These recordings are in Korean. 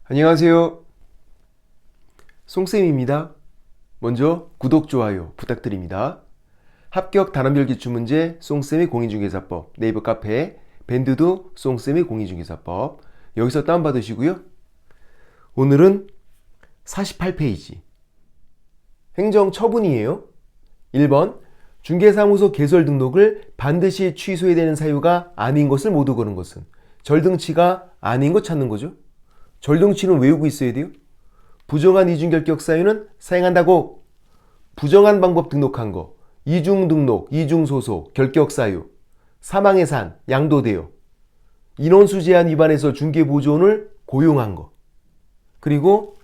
안녕하세요. 송쌤입니다. 먼저 구독, 좋아요 부탁드립니다. 합격 단원별 기출문제 송쌤의 공인중개사법 네이버 카페 밴드도 송쌤의 공인중개사법 여기서 다운받으시고요. 오늘은 48페이지 행정처분이에요. 1번 중개사무소 개설 등록을 반드시 취소해야 되는 사유가 아닌 것을 모두 거는 것은 절등치가 아닌 것 찾는 거죠. 절등치는 외우고 있어야 돼요. 부정한 이중결격 사유는 사용한다고. 부정한 방법 등록한 거, 이중등록, 이중소소, 결격사유, 사망의 산, 양도되어, 인원수 제한 위반해서 중개보조원을 고용한 거, 그리고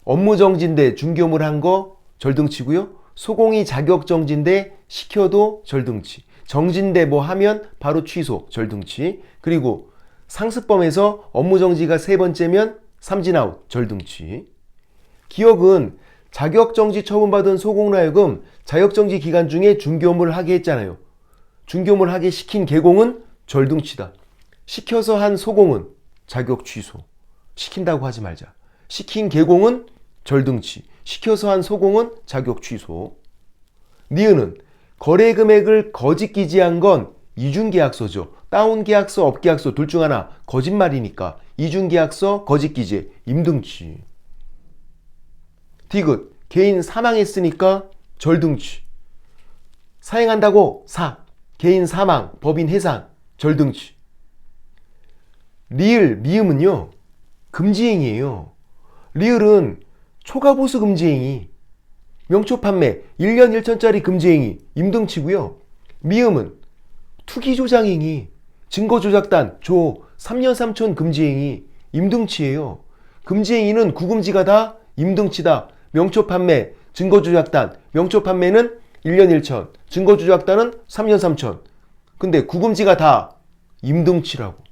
업무정지인데 중개업무를 한 거 절등치고요. 소공이 자격정지인데 시켜도 절등치, 정지인데 뭐 하면 바로 취소, 절등치, 그리고 상습범에서 업무정지가 3번째면 삼진아웃, 절등치. 기억은 자격정지 처분받은 소공으로 하여금 자격정지 기간 중에 중개업무를 하게 했잖아요. 중개업무를 하게 시킨 개공은 절등치다. 시켜서 한 소공은 자격 취소. 시킨다고 하지 말자. 시킨 개공은 절등치. 시켜서 한 소공은 자격 취소. 니은은 거래 금액을 거짓 기재한 건 이중계약서죠. 다운계약서, 업계약서 둘 중 하나 거짓말이니까 이중계약서, 거짓기재, 임등치. 디귿 개인 사망했으니까 절등치. 사행한다고 개인 사망, 법인 해산, 절등치. 리을, 미음은요 금지행위예요. 리을은 초과보수 금지행위, 명초판매 1년 1천짜리 금지행위, 임등치고요. 미음은 투기조장행위, 증거조작단, 3년 3천 금지행위, 임등치예요. 금지행위는 구금지가 다 임등치다. 명초판매, 증거조작단, 명초판매는 1년 1천, 증거조작단은 3년 3천. 근데 구금지가 다 임등치라고.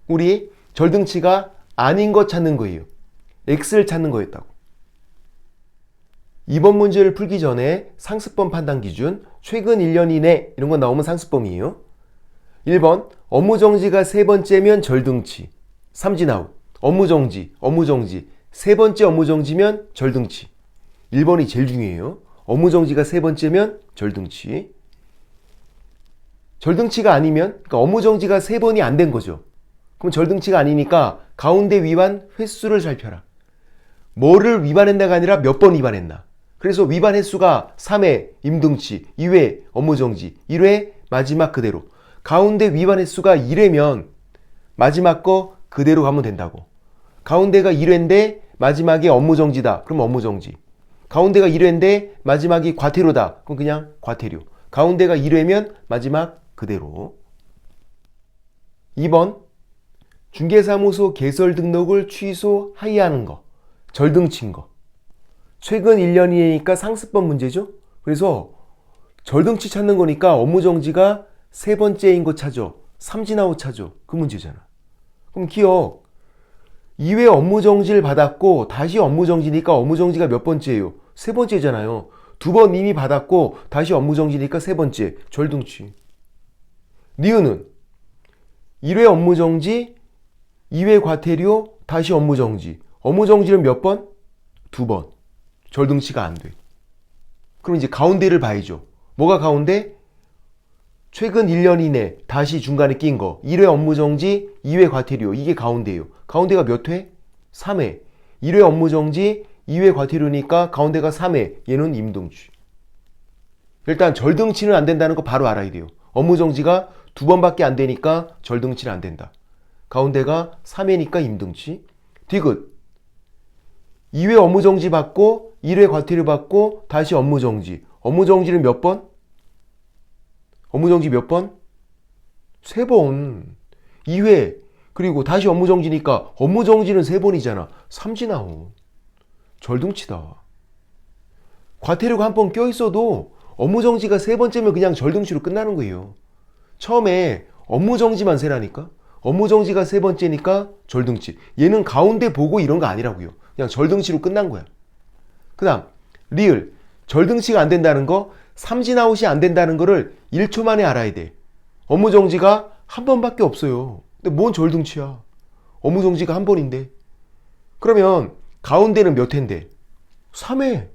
우리 절등치가 아닌 것 찾는 거예요. X를 찾는 거였다고. 이번 문제를 풀기 전에 상습범 판단 기준, 최근 1년 이내 이런 거 나오면 상습범이에요. 1번 업무정지가 3번째면 절등치, 삼진아웃. 업무정지, 3번째 업무정지면 절등치. 1번이 제일 중요해요. 업무정지가 3번째면 절등치. 절등치가 아니면, 그러니까 업무정지가 3번이 안 된 거죠. 그럼 절등치가 아니니까 가운데 위반 횟수를 살펴라. 뭐를 위반했나가 아니라 몇 번 위반했나. 그래서 위반 횟수가 3회 임등치, 2회 업무정지, 1회 마지막 그대로. 가운데 위반 횟수가 1회면 마지막 거 그대로 가면 된다고. 가운데가 1회인데 마지막에 업무정지다. 그럼 업무정지. 가운데가 1회인데 마지막이 과태료다. 그럼 그냥 과태료. 가운데가 1회면 마지막 그대로. 2번 중개사무소 개설 등록을 취소하여하는 거. 절등치인 거. 최근 1년 이내니까 상습범 문제죠. 그래서 절등치 찾는 거니까 업무정지가 3번째인 거 찾아. 삼진아웃 찾아. 그 문제잖아. 그럼 기억 2회 업무정지를 받았고 다시 업무정지니까 업무정지가 몇 번째예요? 3번째잖아요. 2번 이미 받았고 다시 업무정지니까 3번째. 절등치. 니은은 1회 업무정지, 2회 과태료, 다시 업무정지. 업무정지는 몇 번? 2번. 절등치가 안 돼. 그럼 이제 가운데를 봐야죠. 뭐가 가운데? 최근 1년 이내 다시 중간에 낀 거. 1회 업무정지, 2회 과태료. 이게 가운데예요. 가운데가 몇 회? 3회. 1회 업무정지, 2회 과태료니까 가운데가 3회. 얘는 임등치. 일단 절등치는 안 된다는 거 바로 알아야 돼요. 업무정지가 2번밖에 안 되니까 절등치는 안 된다. 가운데가 3회니까 임등치. 디귿 2회 업무정지 받고 1회 과태료 받고 다시 업무정지. 업무정지는 몇 번? 업무정지 몇 번? 3번. 2회 그리고 다시 업무정지니까 업무정지는 3번이잖아. 삼진아웃. 절등치다. 과태료가 한 번 껴있어도 업무정지가 3번째면 그냥 절등치로 끝나는 거예요. 처음에 업무정지만 세라니까. 업무정지가 3번째니까 절등치. 얘는 가운데 보고 이런 거 아니라고요. 그냥 절등치로 끝난 거야. 그 다음 리을 절등치가 안 된다는 거, 삼진아웃이 안 된다는 거를 1초 만에 알아야 돼. 업무정지가 한 번밖에 없어요. 근데 뭔 절등치야. 업무정지가 한 번인데. 그러면 가운데는 몇 회인데? 3회.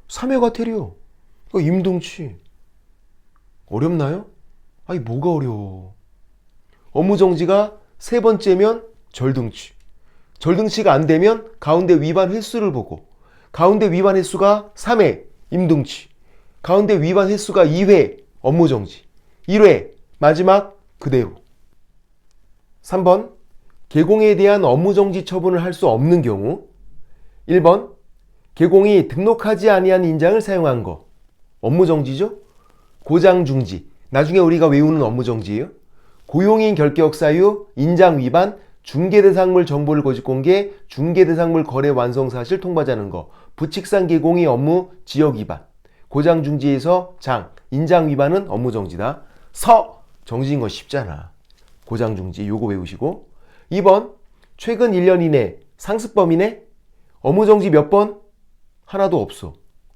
3회 과태료. 임등치. 어렵나요? 아니 뭐가 어려워. 업무정지가 세 번째면 절등치. 절등치가 안 되면 가운데 위반 횟수를 보고, 가운데 위반 횟수가 3회 임등치, 가운데 위반 횟수가 2회 업무정지, 1회 마지막 그대로. 3번 개공에 대한 업무정지 처분을 할 수 없는 경우. 1번 개공이 등록하지 아니한 인장을 사용한 거 업무정지죠. 고장중지, 나중에 우리가 외우는 업무정지예요. 고용인 결격 사유, 인장 위반, 중개대상물 정보를 거짓 공개, 중개대상물 거래 완성 사실 통보하자는 거, 부칙상 개공이 업무 지역 위반, 고장중지에서 장, 인장 위반은 업무정지다. 서! 정지인 거 쉽잖아. 고장중지 요거 외우시고. 2번 최근 1년 이내 상습범 이내 업무정지 몇 번? 하나도 없어.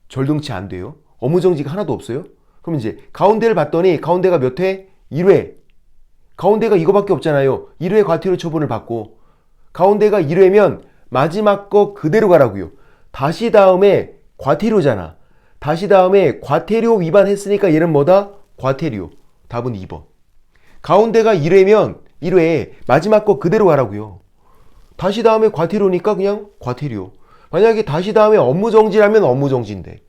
절등치 안 돼요. 업무정지가 하나도 없어요. 그럼 이제 가운데를 봤더니 가운데가 몇 회? 1회. 가운데가 이거밖에 없잖아요. 1회 과태료 처분을 받고, 가운데가 1회면 마지막 거 그대로 가라고요. 다시 다음에 과태료잖아. 다시 다음에 과태료 위반했으니까 얘는 뭐다? 과태료. 답은 2번. 가운데가 1회면 1회 마지막 거 그대로 가라고요. 다시 다음에 과태료니까 그냥 과태료. 만약에 다시 다음에 업무정지라면 업무정지인데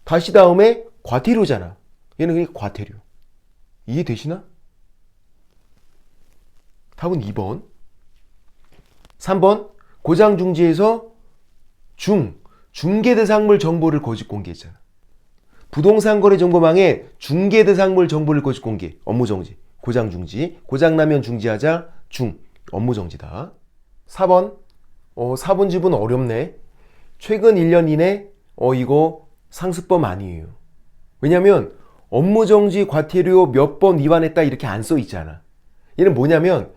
다시 다음에 과태료잖아. 얘는 그냥 과태료. 이해되시나? 답은 2번. 3번 고장중지에서 중개대상물 정보를 거짓 공개했잖아. 부동산거래정보망에 중개대상물 정보를 거짓 공개, 업무정지. 고장중지, 고장나면 중지하자, 업무정지다. 4번 4번 집은 어렵네. 최근 1년 이내 이거 상습범 아니에요. 왜냐면 업무정지 과태료 몇 번 위반했다 이렇게 안 써 있잖아. 얘는 뭐냐면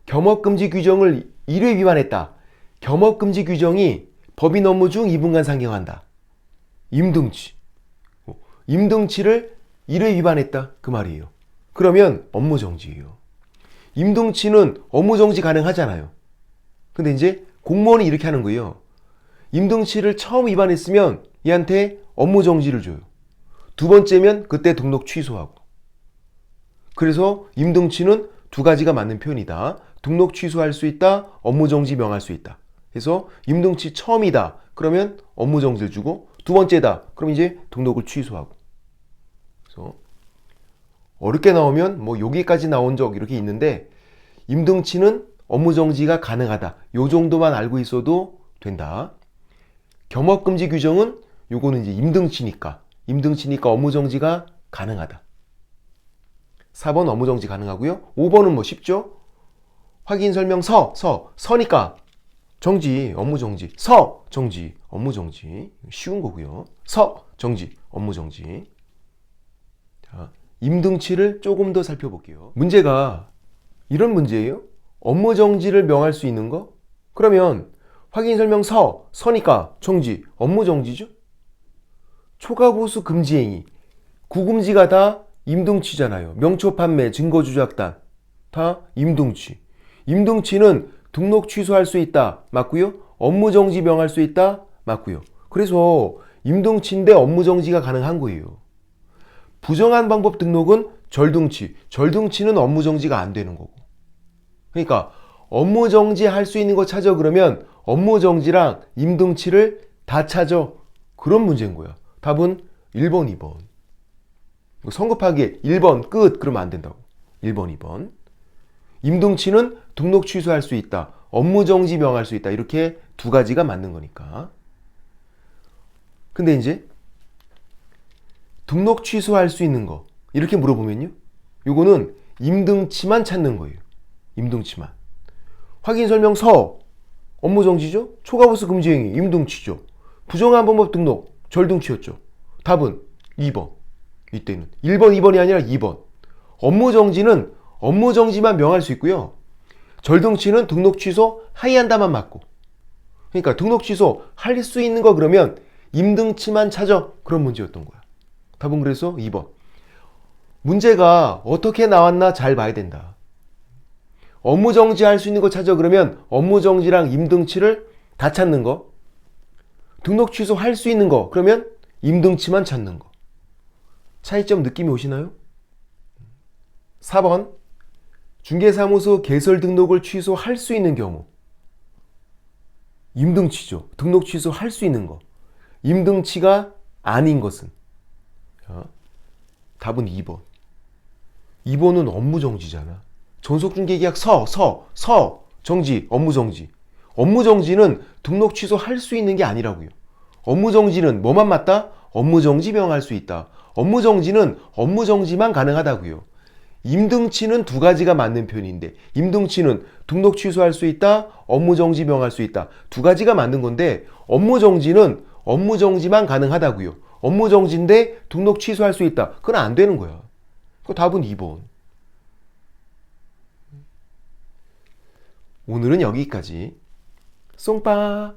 겸업금지 규정을 1회 위반했다. 겸업금지 규정이 법인 업무 중 2분간 상경한다. 임등치. 임등치를 1회 위반했다. 그 말이에요. 그러면 업무정지예요. 임등치는 업무정지 가능하잖아요. 근데 이제 공무원이 이렇게 하는 거예요. 임등치를 처음 위반했으면 얘한테 업무정지를 줘요. 두 번째면 그때 등록 취소하고. 그래서 임등치는 두 가지가 맞는 표현이다. 등록 취소할 수 있다. 업무정지 명할 수 있다. 그래서 임등치 처음이다. 그러면 업무정지를 주고, 두 번째다. 그럼 이제 등록을 취소하고. 그래서 어렵게 나오면 뭐 여기까지 나온 적 이렇게 있는데, 임등치는 업무정지가 가능하다. 요 정도만 알고 있어도 된다. 겸업금지 규정은 요거는 이제 임등치니까 업무정지가 가능하다. 4번 업무정지 가능하고요. 5번은 뭐 쉽죠? 확인설명 서니까 정지, 업무정지. 정지, 업무정지. 쉬운 거고요. 정지, 업무정지. 자, 임등치를 조금 더 살펴볼게요. 문제가 이런 문제예요. 업무정지를 명할 수 있는 거? 그러면 확인설명 서니까 정지, 업무정지죠? 초과보수 금지행위, 구금지가 다 임등치잖아요. 명초 판매, 증거 조작단 다 임등치. 임등치는 등록 취소할 수 있다. 맞고요. 업무정지 명할 수 있다. 맞고요. 그래서 임등치인데 업무정지가 가능한 거예요. 부정한 방법 등록은 절등치는 업무정지가 안 되는 거고. 그러니까 업무정지 할 수 있는 거 찾아 그러면 업무정지랑 임등치를 다 찾아. 그런 문제인 거야. 답은 1번, 2번. 성급하게 1번 끝 그러면 안 된다고. 1번, 2번. 임등치는 등록 취소할 수 있다. 업무정지 명할 수 있다. 이렇게 두 가지가 맞는 거니까. 근데 이제 등록 취소할 수 있는 거 이렇게 물어보면요. 요거는 임등치만 찾는 거예요. 임등치만. 확인설명 업무정지죠. 초과보수 금지행위 임등치죠. 부정한 방법 등록 절등치였죠. 답은 2번. 이때는 1번, 2번이 아니라 2번. 업무정지는 업무정지만 명할 수 있고요. 절등치는 등록 취소 하이한다만 맞고. 그러니까 등록 취소 할 수 있는 거 그러면 임등치만 찾아. 그런 문제였던 거야. 답은 그래서 2번. 문제가 어떻게 나왔나 잘 봐야 된다. 업무정지 할 수 있는 거 찾아 그러면 업무정지랑 임등치를 다 찾는 거. 등록 취소할 수 있는 거. 그러면 임등치만 찾는 거. 차이점 느낌이 오시나요? 4번. 중개사무소 개설 등록을 취소할 수 있는 경우. 임등치죠. 등록 취소할 수 있는 거. 임등치가 아닌 것은. 자, 답은 2번. 2번은 업무정지잖아. 전속중개계약 정지, 업무정지. 업무정지는 등록 취소할 수 있는 게 아니라고요. 업무정지는 뭐만 맞다? 업무정지 명할 수 있다. 업무정지는 업무정지만 가능하다고요. 임등치는 두 가지가 맞는 표현인데 임등치는 등록 취소할 수 있다, 업무정지 명할 수 있다. 두 가지가 맞는 건데 업무정지는 업무정지만 가능하다고요. 업무정지인데 등록 취소할 수 있다. 그건 안 되는 거야. 그 답은 2번. 오늘은 여기까지. 쏭빠.